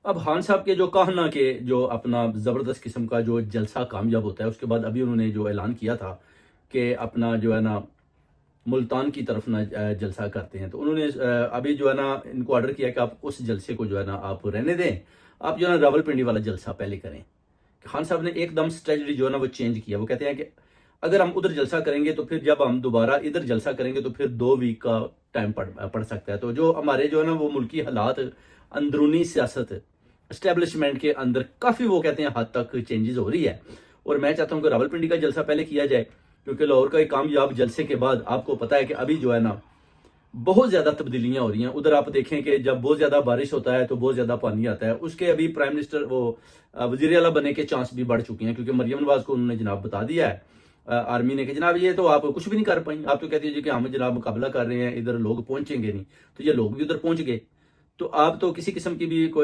اب خان صاحب کے جو کہنا کہ جو اپنا زبردست قسم کا جو جلسہ کامیاب ہوتا ہے، اس کے بعد ابھی انہوں نے جو اعلان کیا تھا کہ اپنا جو ہے نا ملتان کی طرف نہ جلسہ کرتے ہیں، تو انہوں نے ابھی جو ہے نا ان کو آرڈر کیا کہ آپ اس جلسے کو جو ہے نا آپ رہنے دیں، آپ جو ہے نا راولپنڈی والا جلسہ پہلے کریں۔ خان صاحب نے ایک دم اسٹریٹجی جو ہے نا وہ چینج کیا، وہ کہتے ہیں کہ اگر ہم ادھر جلسہ کریں گے تو پھر جب ہم دوبارہ ادھر جلسہ کریں گے تو پھر 2 ویک کا ٹائم پڑ سکتا ہے، تو جو ہمارے جو ہے نا وہ ملکی حالات، اندرونی سیاست، اسٹیبلشمنٹ کے اندر کافی وہ کہتے ہیں حد تک چینجز ہو رہی ہے، اور میں چاہتا ہوں کہ راولپنڈی کا جلسہ پہلے کیا جائے، کیونکہ لاہور کا ایک کامیاب جلسے کے بعد آپ کو پتا ہے کہ ابھی جو ہے نا بہت زیادہ تبدیلیاں ہو رہی ہیں۔ ادھر آپ دیکھیں کہ جب بہت زیادہ بارش ہوتا ہے تو بہت زیادہ پانی آتا ہے، اس کے ابھی پرائم منسٹر وزیر اعلیٰ بننے کے چانس بھی بڑھ چکے ہیں، کیونکہ مریم نواز کو انہوں نے جناب بتا دیا ہے آرمی نے کہ جناب یہ تو آپ کچھ بھی نہیں کر پائیں، آپ تو کہتی ہے کہ ہم جناب مقابلہ کر رہے ہیں، ادھر لوگ پہنچیں گے نہیں، تو یہ لوگ بھی ادھر پہنچ گئے، تو آپ تو کسی قسم کی بھی کوئی